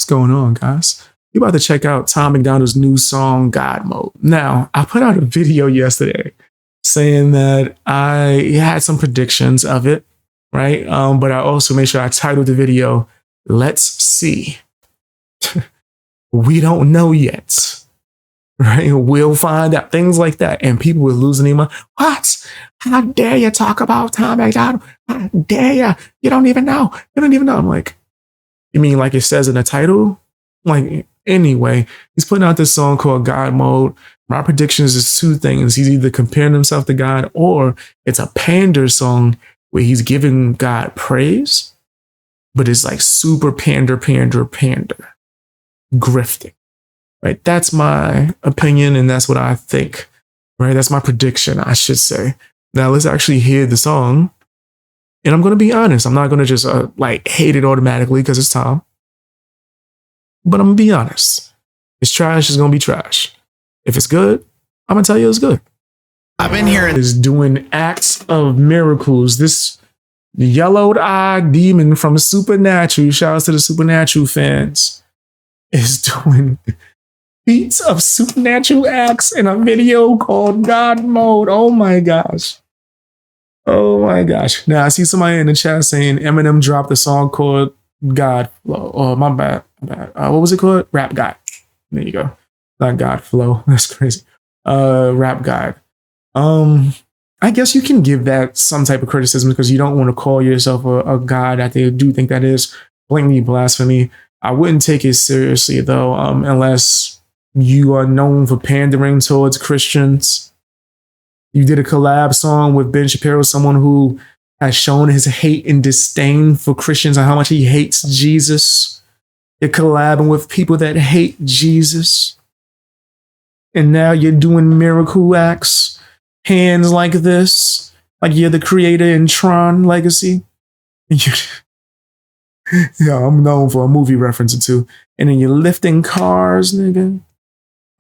going on, guys? You're about to check out Tom MacDonald's new song, God Mode. Now, I put out a video yesterday saying that I had some predictions of it, right? But I also made sure I titled the video, Let's See. We don't know yet, right? We'll find out, things like that. And people were losing their mind. What? How dare you talk about Tom MacDonald? How dare you? You don't even know. You don't even know. I'm like, you mean like it says in the title? Like, anyway, he's putting out this song called God Mode. My predictions is two things. He's either comparing himself to God or it's a pander song where he's giving God praise, but it's like super pander, grifting, right? That's my opinion and that's what I think, right? That's my prediction, I should say. Now let's actually hear the song. And I'm going to be honest. I'm not going to just like hate it automatically because it's Tom. But I'm going to be honest. It's trash, it's going to be trash. If it's good, I'm going to tell you it's good. I've been hearing is doing acts of miracles. This yellowed-eyed demon from Supernatural, shout out to the Supernatural fans, is doing feats of supernatural acts in a video called God Mode. Oh my gosh. Oh my gosh. Now I see somebody in the chat saying Eminem dropped a song called God Flow. Oh, my bad. What was it called? Rap God. There you go. Not God Flow. That's crazy. Rap God. I guess you can give that some type of criticism because you don't want to call yourself a god. I do think that is blatantly blasphemy. I wouldn't take it seriously though, unless you are known for pandering towards Christians. You did a collab song with Ben Shapiro, someone who has shown his hate and disdain for Christians and how much he hates Jesus. You're collabing with people that hate Jesus. And now you're doing miracle acts, hands like this, like you're the creator in Tron Legacy. Yeah, I'm known for a movie reference or two. And then you're lifting cars, nigga.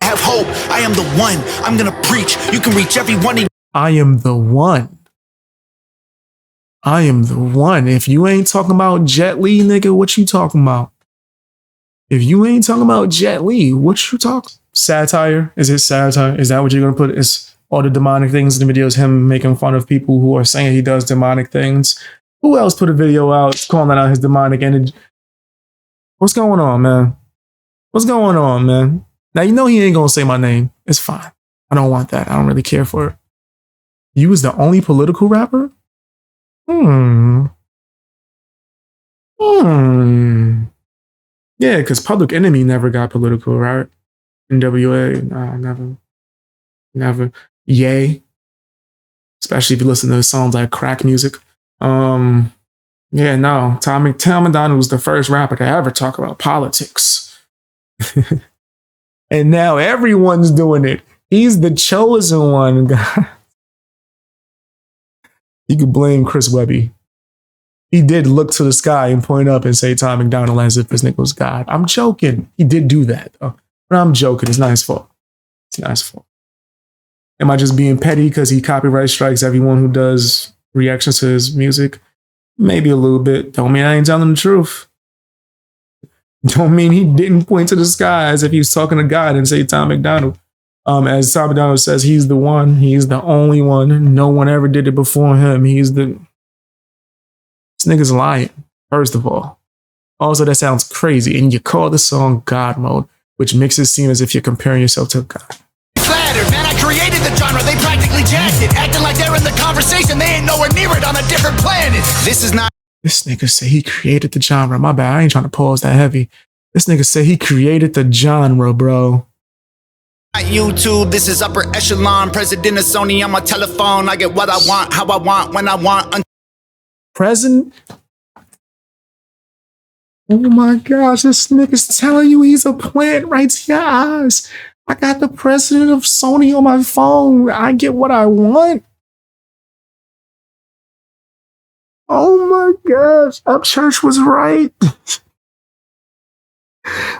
I have hope. I am the one. I'm going to preach. You can reach everyone. I am the one. I am the one. If you ain't talking about Jet Li, nigga, what you talking about? If you ain't talking about Jet Li, what you talking? Satire? Is it satire? Is that what you're going to put? Is all the demonic things in the videos him making fun of people who are saying he does demonic things? Who else put a video out calling out his demonic energy? What's going on, man? What's going on, man? Now, you know he ain't going to say my name. It's fine. I don't want that. I don't really care for it. You was the only political rapper? Yeah, because Public Enemy never got political, right? NWA, nah, never. Yay. Especially if you listen to songs like crack music. Yeah, no. Tom MacDonald was the first rapper to ever talk about politics. And now everyone's doing it. He's the chosen one. You could blame Chris Webby. He did look to the sky and point up and say Tom MacDonald as if his nigga was God. I'm joking. He did do that, though. But I'm joking. It's not his fault. It's not his fault. Am I just being petty because he copyright strikes everyone who does reactions to his music? Maybe a little bit. Don't mean I ain't telling the truth. Don't mean he didn't point to the sky as if he was talking to God and say Tom MacDonald. As Tom MacDonald says, he's the one. He's the only one. No one ever did it before him. This nigga's lying, first of all. Also, that sounds crazy. And you call the song God Mode, which makes it seem as if you're comparing yourself to God. Flattered, man, I created the genre. They practically jacked it. Acting like they're in the conversation. They ain't nowhere near it on a different planet. This is not... This nigga say he created the genre. My bad. I ain't trying to pause that heavy. This nigga say he created the genre, bro. YouTube, this is upper echelon. President of Sony on my telephone. I get what I want, how I want, when I want. President? Oh my gosh, this nigga's telling you he's a plant right to your eyes. I got the president of Sony on my phone. I get what I want. Oh my gosh, Upchurch was right.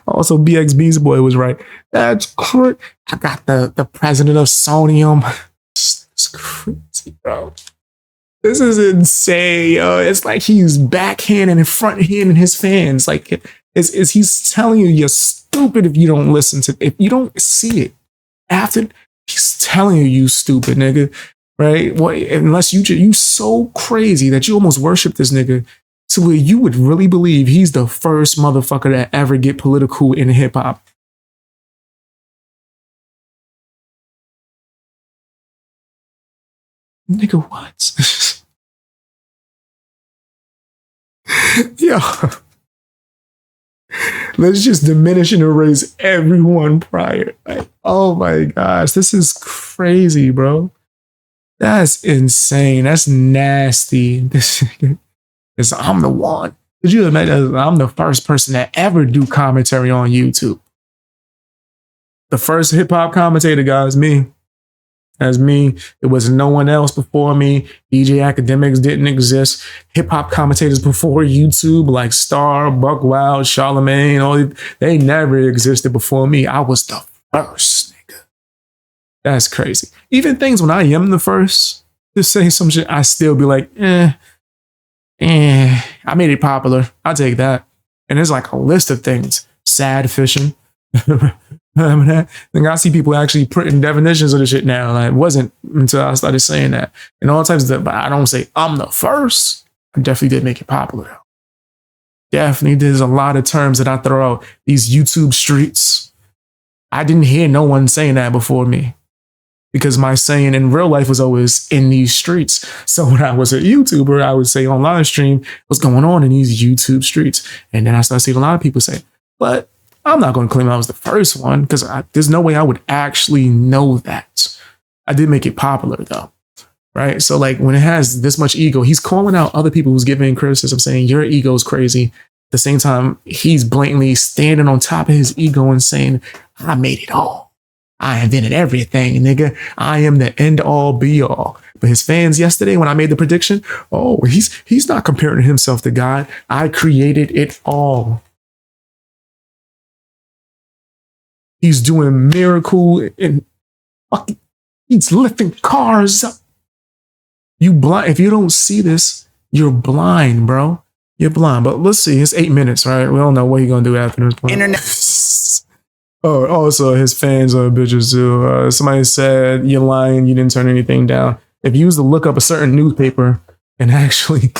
Also, BXB's boy was right. That's crazy. I got the president of Sony on my... It's crazy, bro. This is insane, yo. It's like he's backhand and fronthanding his fans. Like, is he's telling you you're stupid if you don't listen to, if you don't see it. After he's telling you stupid, nigga, right? Well, unless you so crazy that you almost worship this nigga to where you would really believe he's the first motherfucker to ever get political in hip hop. Nigga, what? Yo. Let's just diminish and erase everyone prior. Like, oh my gosh, this is crazy, bro. That's insane. That's nasty. This is, I'm the one. Could you imagine? I'm the first person to ever do commentary on YouTube. The first hip hop commentator, guys, me. As me. It was no one else before me. DJ Academics didn't exist. Hip hop commentators before YouTube, like Star, Buck Wild, Charlemagne, they never existed before me. I was the first, nigga. That's crazy. Even things when I am the first to say some shit, I still be like, I made it popular. I'll take that. And there's like a list of things. Sad fishing. Remember that? Then I see people actually putting definitions of the shit now. Like, it wasn't until I started saying that. And all types of stuff. But I don't say I'm the first. I definitely did make it popular though. Definitely there's a lot of terms that I throw out. These YouTube streets. I didn't hear no one saying that before me. Because my saying in real life was always in these streets. So when I was a YouTuber, I would say on live stream, what's going on in these YouTube streets? And then I started seeing a lot of people say, but I'm not going to claim I was the first one because there's no way I would actually know that. I did make it popular though, right? So like when it has this much ego, he's calling out other people who's giving criticism saying your ego is crazy. At the same time, he's blatantly standing on top of his ego and saying, I made it all. I invented everything, nigga. I am the end all be all. But his fans yesterday, when I made the prediction, oh, he's not comparing himself to God. I created it all. He's doing a miracle and he's lifting cars up. You blind. If you don't see this, you're blind, bro. You're blind. But let's see. It's 8 minutes, right? We don't know what he's going to do after this point. Internet. Oh, also his fans are bitches too. Somebody said, you're lying. You didn't turn anything down. If you used to look up a certain newspaper and actually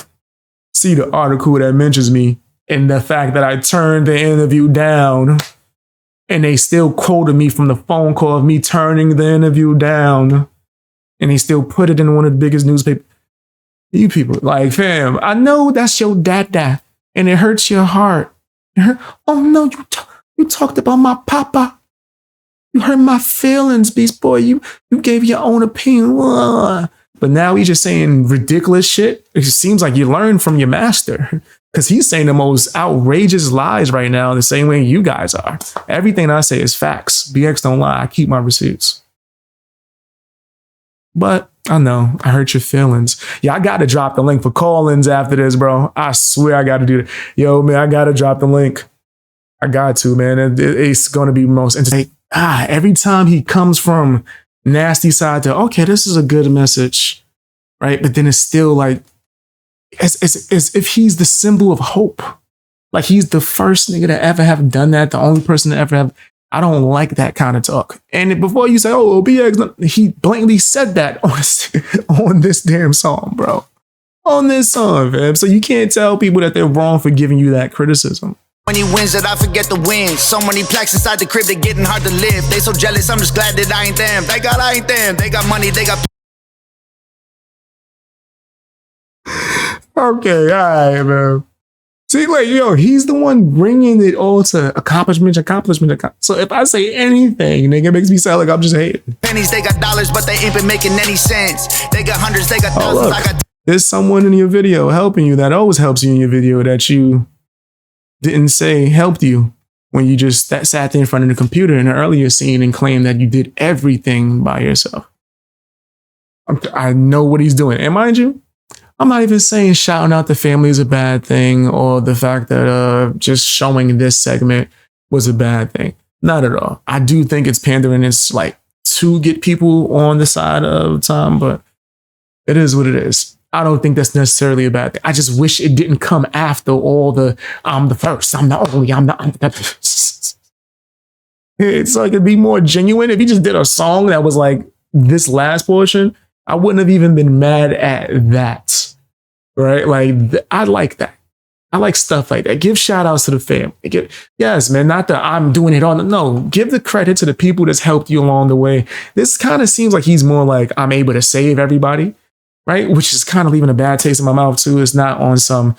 see the article that mentions me and the fact that I turned the interview down, and they still quoted me from the phone call of me turning the interview down. And they still put it in one of the biggest newspapers. You people, like, fam, I know that's your dada. And it hurts your heart. Oh, no, you talked about my papa. You hurt my feelings, Beast Boy. You gave your own opinion. But now he's just saying ridiculous shit. It seems like you learned from your master. Because he's saying the most outrageous lies right now the same way you guys are. Everything I say is facts. BX don't lie. I keep my receipts. But I know, I hurt your feelings. Yeah, I got to drop the link for call-ins after this, bro. I swear I got to do it. Yo, man, I got to drop the link. I got to, man. It's going to be most entertaining. Every time he comes from nasty side to, okay, this is a good message, right? But then it's still like, as if he's the symbol of hope. Like he's the first nigga to ever have done that, the only person to ever have. I don't like that kind of talk. And before you say, oh, BX, he blatantly said that on this damn song, bro. On this song, fam. So you can't tell people that they're wrong for giving you that criticism. Many wins that I forget the wins. So many plaques inside the crib, they're getting hard to live. They so jealous, I'm just glad that I ain't them. I ain't them. They got money, they got... Okay, all right, man. See, like, yo, he's the one bringing it all to accomplishment. So if I say anything, nigga, it makes me sound like I'm just hating. Pennies, they got dollars, but they ain't been making any sense. They got hundreds, they got thousands. I got... There's someone in your video helping you that always helps you in your video that you didn't say helped you when you just sat there in front of the computer in the earlier scene and claimed that you did everything by yourself. I know what he's doing. And mind you, I'm not even saying shouting out the family is a bad thing or the fact that just showing this segment was a bad thing. Not at all. I do think it's pandering. It's like to get people on the side of time, but it is what it is. I don't think that's necessarily a bad thing. I just wish it didn't come after all the I'm the first, I'm the only, I'm the it's like it'd be more genuine if he just did a song that was like this last portion. I wouldn't have even been mad at that. Right? Like I like that. I like stuff like that. Give shout outs to the family. Yes, man, not that I'm doing it on. No, give the credit to the people that's helped you along the way. This kind of seems like he's more like I'm able to save everybody, right? Which is kind of leaving a bad taste in my mouth too. It's not on some,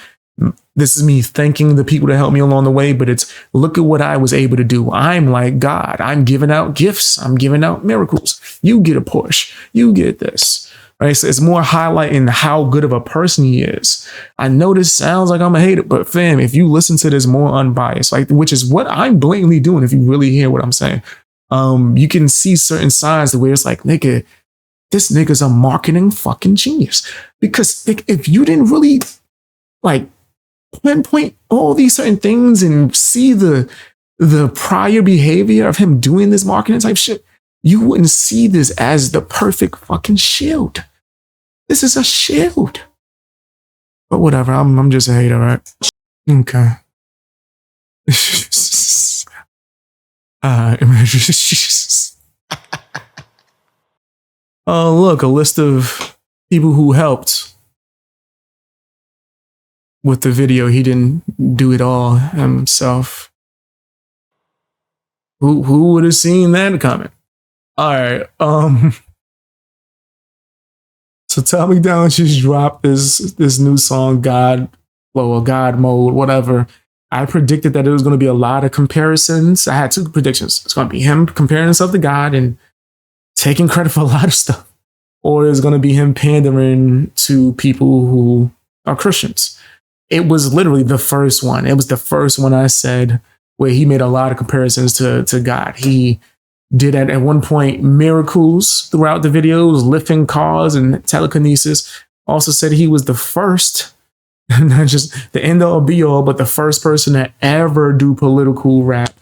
this is me thanking the people that helped me along the way, but it's look at what I was able to do. I'm like God. I'm giving out gifts. I'm giving out miracles. You get a push. You get this. Right, so it's more highlighting how good of a person he is. I know this sounds like I'm a hater, but fam, if you listen to this more unbiased, like which is what I'm blatantly doing, if you really hear what I'm saying, you can see certain signs where it's like, nigga, this nigga's a marketing fucking genius. Because if you didn't really like pinpoint all these certain things and see the prior behavior of him doing this marketing type shit, you wouldn't see this as the perfect fucking shield. This is a shield. But whatever, I'm just a hater, right? Okay. Oh, look, a list of people who helped with the video. He didn't do it all himself. Who would have seen that coming? All right. So Tommy Down just dropped this new song, God Flow or God Mode, whatever. I predicted that it was going to be a lot of comparisons. I had two predictions. It's going to be him comparing himself to God and taking credit for a lot of stuff, or it's going to be him pandering to people who are Christians. It was literally the first one. It was the first one I said where he made a lot of comparisons to God. He did at one point miracles throughout the videos, lifting cars and telekinesis. Also said he was the first, not just the end all be all, but the first person to ever do political rap.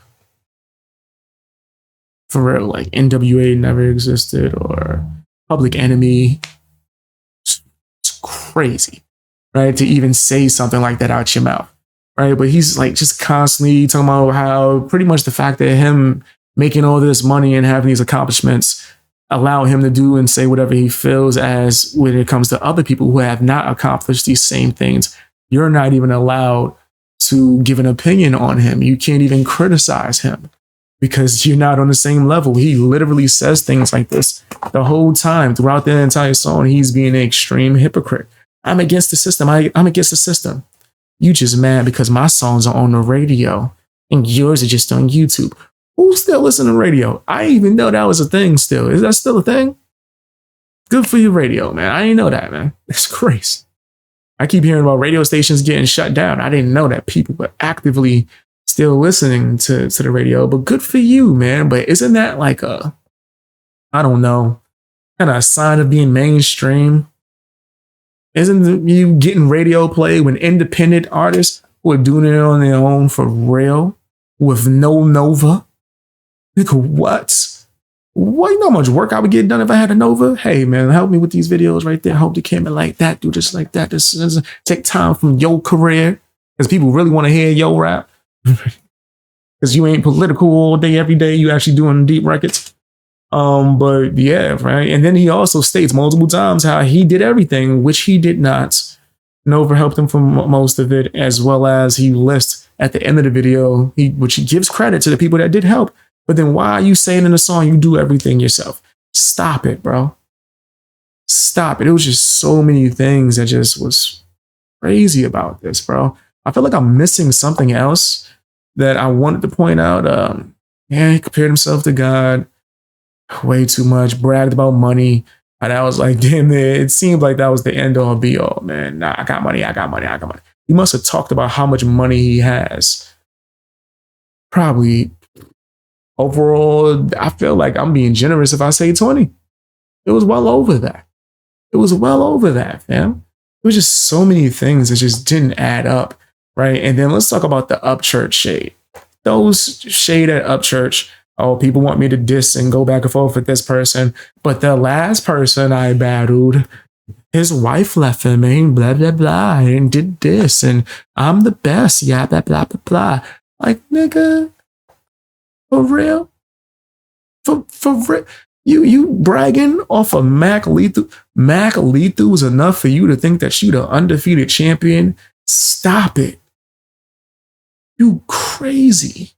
For real, like NWA never existed or Public Enemy. It's crazy, right? To even say something like that out your mouth, right? But he's like just constantly talking about how pretty much the fact that him making all this money and having these accomplishments allow him to do and say whatever he feels as when it comes to other people who have not accomplished these same things. You're not even allowed to give an opinion on him. You can't even criticize him because you're not on the same level. He literally says things like this the whole time throughout the entire song. He's being an extreme hypocrite. I'm against the system. I'm against the system. You just mad because my songs are on the radio and yours are just on YouTube. Who still listen to radio? I didn't even know that was a thing still. Is that still a thing? Good for you, radio, man. I didn't know that, man. That's crazy. I keep hearing about radio stations getting shut down. I didn't know that people were actively still listening to the radio, but good for you, man. But isn't that like I don't know, kind of a sign of being mainstream? Isn't you getting radio play when independent artists who are doing it on their own for real with no Nova? Nigga, what? What, you know how much work I would get done if I had a Nova? Hey, man, help me with these videos right there. Help the camera like that. Do this like that. This take time from your career because people really want to hear your rap. Because you ain't political all day, every day. You actually doing deep records. But yeah, right. And then he also states multiple times how he did everything, which he did not. Nova helped him for most of it, as well as he lists at the end of the video, which he gives credit to the people that did help. But then why are you saying in the song you do everything yourself? Stop it, bro. Stop it. It was just so many things that just was crazy about this, bro. I feel like I'm missing something else that I wanted to point out. Yeah, he compared himself to God way too much, bragged about money. And I was like, damn, man, it seemed like that was the end all be all, man. Nah, I got money. He must have talked about how much money he has. Probably. Overall, I feel like I'm being generous if I say 20. It was well over that. Fam. It was just so many things that just didn't add up, right? And then let's talk about the Upchurch shade. Those shade at Upchurch, oh, people want me to diss and go back and forth with this person. But the last person I battled, his wife left him and blah, blah, blah, and did this, and I'm the best, yeah, blah, blah, blah, blah. Like, nigga, for real? For real? You bragging off of Mac Lethal? Mac Lethal was enough for you to think that you the undefeated champion? Stop it. You crazy.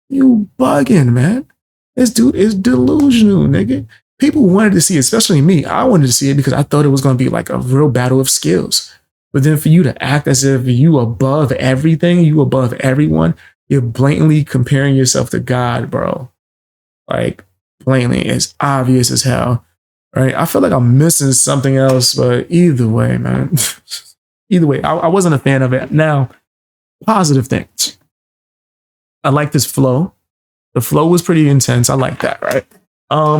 You bugging, man. This dude is delusional, nigga. People wanted to see it, especially me. I wanted to see it because I thought it was going to be like a real battle of skills. But then for you to act as if you above everything, you above everyone, you're blatantly comparing yourself to God, bro. Like, blatantly, it's obvious as hell, right? I feel like I'm missing something else, but either way, man. Either way, I wasn't a fan of it. Now, positive things. I like this flow. The flow was pretty intense. I like that, right?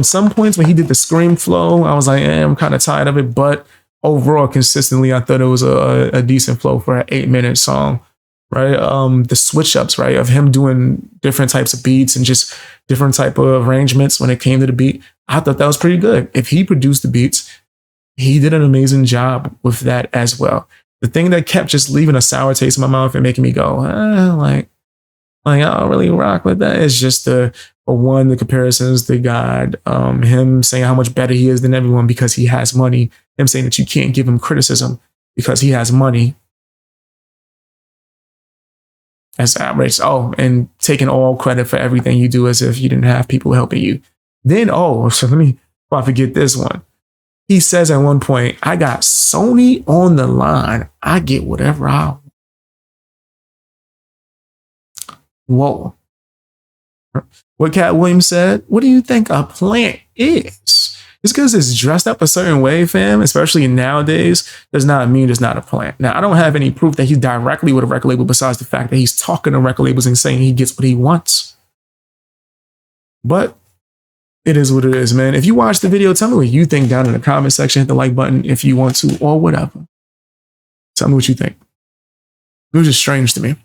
Some points when he did the scream flow, I was like, I'm kind of tired of it. But overall, consistently, I thought it was a decent flow for an 8-minute song, right? The switch ups, right, of him doing different types of beats and just different type of arrangements when it came to the beat. I thought that was pretty good. If he produced the beats, he did an amazing job with that as well. The thing that kept just leaving a sour taste in my mouth and making me go, like I don't really rock with that. It's just the comparisons to God, him saying how much better he is than everyone because he has money, him saying that you can't give him criticism because he has money. That's outrageous. Oh, and taking all credit for everything you do as if you didn't have people helping you. Then, so before I forget this one. He says at one point, I got Sony on the line. I get whatever I want. Whoa. What Cat Williams said, what do you think a plant is? Just because it's dressed up a certain way, fam, especially nowadays, does not mean it's not a plant. Now, I don't have any proof that he's directly with a record label besides the fact that he's talking to record labels and saying he gets what he wants. But it is what it is, man. If you watch the video, tell me what you think down in the comment section. Hit the like button if you want to or whatever. Tell me what you think. It was just strange to me.